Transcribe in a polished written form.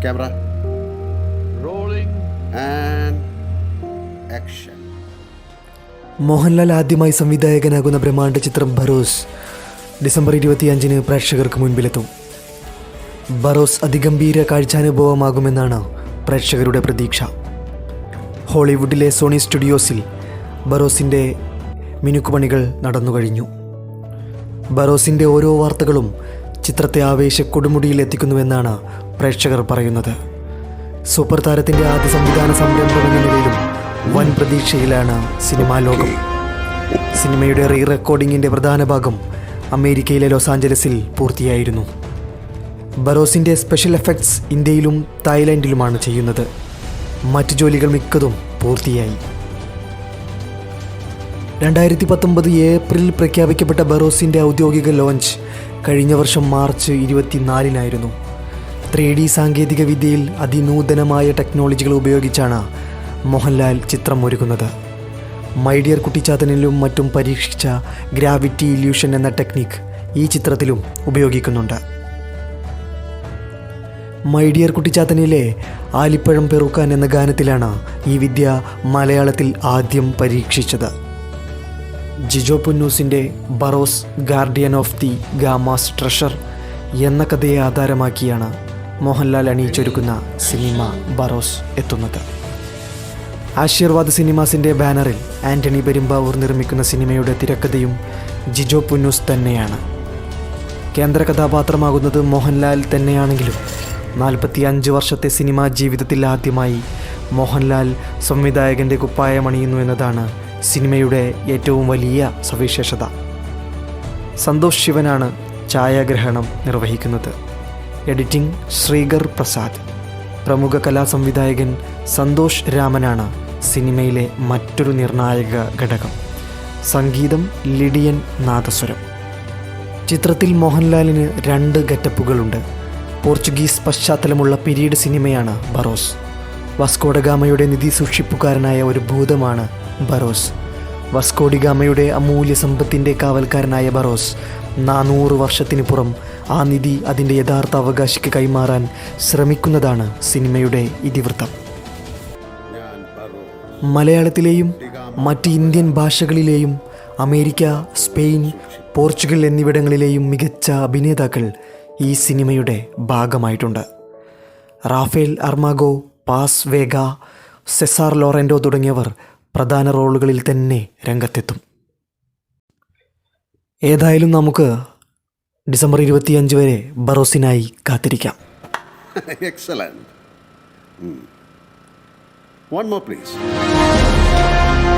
Camera. Rolling and action. Mohanlal ആദ്യമായി സംവിധായകനാകുന്ന ബ്രഹ്മാണ്ഡ ചിത്രം Barroz December 25 പ്രേക്ഷകർക്ക് മുൻപിലെത്തും. ബറോസ് അതിഗംഭീര കാഴ്ചാനുഭവമാകുമെന്നാണ് പ്രേക്ഷകരുടെ പ്രതീക്ഷ. ഹോളിവുഡിലെ സോണി സ്റ്റുഡിയോസിൽ ബറോസിൻ്റെ മിനുക്കുപണികൾ നടന്നുകഴിഞ്ഞു. ബറോസിൻ്റെ ഓരോ വാർത്തകളും ചിത്രത്തെ ആവേശ കൊടുമുടിയിൽ എത്തിക്കുന്നുവെന്നാണ് പ്രേക്ഷകർ പറയുന്നത്. സൂപ്പർ താരത്തിൻ്റെ ആദ്യ സംവിധാന സംരംഭം എന്ന നിലയിലും വൻ പ്രതീക്ഷയിലാണ് സിനിമാ ലോകം. സിനിമയുടെ റീ റെക്കോർഡിങ്ങിൻ്റെ പ്രധാന ഭാഗം അമേരിക്കയിലെ ലോസ് ആഞ്ചലസിൽ പൂർത്തിയായിരുന്നു. ബറോസിൻ്റെ സ്പെഷ്യൽ എഫക്ട്സ് ഇന്ത്യയിലും തായ്ലാൻഡിലുമാണ് ചെയ്യുന്നത്. മറ്റ് ജോലികൾ മിക്കതും പൂർത്തിയായി. 2019 ഏപ്രിലിൽ പ്രഖ്യാപിക്കപ്പെട്ട ബറോസിൻ്റെ ഔദ്യോഗിക ലോഞ്ച് കഴിഞ്ഞ വർഷം മാർച്ച് 24 3D സാങ്കേതിക വിദ്യയിൽ അതിനൂതനമായ ടെക്നോളജികൾ ഉപയോഗിച്ചാണ് മോഹൻലാൽ ചിത്രം ഒരുക്കുന്നത്. മൈ ഡിയർ കുട്ടിച്ചാത്തനിലും മറ്റും പരീക്ഷിച്ച ഗ്രാവിറ്റി ഇല്യൂഷൻ എന്ന ടെക്നിക്ക് ഈ ചിത്രത്തിലും ഉപയോഗിക്കുന്നുണ്ട്. മൈ ഡിയർ കുട്ടിച്ചാത്തനിലെ ആലിപ്പഴം പെറുക്കാൻ എന്ന ഗാനത്തിലാണ് ഈ വിദ്യ മലയാളത്തിൽ ആദ്യം പരീക്ഷിച്ചത്. ജിജോ പുന്നൂസിൻ്റെ Barroz guardian of the Gama's treasure എന്ന കഥയെ ആധാരമാക്കിയാണ് മോഹൻലാൽ അണിയിച്ചൊരുക്കുന്ന സിനിമ ബറോസ് എത്തുന്നത്. ആശീർവാദ് സിനിമാസിൻ്റെ ബാനറിൽ ആൻ്റണി പെരുമ്പാവൂർ നിർമ്മിക്കുന്ന സിനിമയുടെ തിരക്കഥയും ജിജോ പുന്നൂസ് തന്നെയാണ്. കേന്ദ്ര കഥാപാത്രമാകുന്നത് മോഹൻലാൽ തന്നെയാണെങ്കിലും 45 വർഷത്തെ സിനിമാ ജീവിതത്തിൽ ആദ്യമായി മോഹൻലാൽ സംവിധായകൻ്റെ കുപ്പായമണിയുന്നു എന്നതാണ് സിനിമയുടെ ഏറ്റവും വലിയ സവിശേഷത. സന്തോഷ് ശിവനാണ് ഛായാഗ്രഹണം നിർവഹിക്കുന്നത്. എഡിറ്റിംഗ് ശ്രീകർ പ്രസാദ്. പ്രമുഖ കലാസംവിധായകൻ സന്തോഷ് രാമനാണ് സിനിമയിലെ മറ്റൊരു നിർണായക ഘടകം. സംഗീതം ലിഡിയൻ നാദസ്വരം. ചിത്രത്തിൽ മോഹൻലാലിന് 2 ഗെറ്റപ്പുകളുണ്ട്. പോർച്ചുഗീസ് പശ്ചാത്തലമുള്ള പീരീഡ് സിനിമയാണ് ബറോസ്. വാസ്കോഡഗാമയുടെ നിധി സൂക്ഷിപ്പുകാരനായ ഒരു ഭൂതമാണ് ബറോസ്. വാസ്കോഡിഗാമയുടെ അമൂല്യ സമ്പത്തിൻ്റെ കാവൽക്കാരനായ ബറോസ് 400 വർഷത്തിന് പുറം ആ നിധി അതിൻ്റെ യഥാർത്ഥ അവകാശിക്ക് കൈമാറാൻ ശ്രമിക്കുന്നതാണ് സിനിമയുടെ ഇതിവൃത്തം. മലയാളത്തിലെയും മറ്റ് ഇന്ത്യൻ ഭാഷകളിലെയും അമേരിക്ക, സ്പെയിൻ, പോർച്ചുഗൽ എന്നിവിടങ്ങളിലെയും മികച്ച അഭിനേതാക്കൾ ഈ സിനിമയുടെ ഭാഗമായിട്ടുണ്ട്. റാഫേൽ അർമാഗോ, പാസ് വേഗ, സെസാർ ലോറൻഡോ തുടങ്ങിയവർ പ്രധാന റോളുകളിൽ തന്നെ രംഗത്തെത്തും. ഏതായാലും നമുക്ക് ഡിസംബർ 25 വരെ ബറോസിനായി കാത്തിരിക്കാം. Excellent. One more please.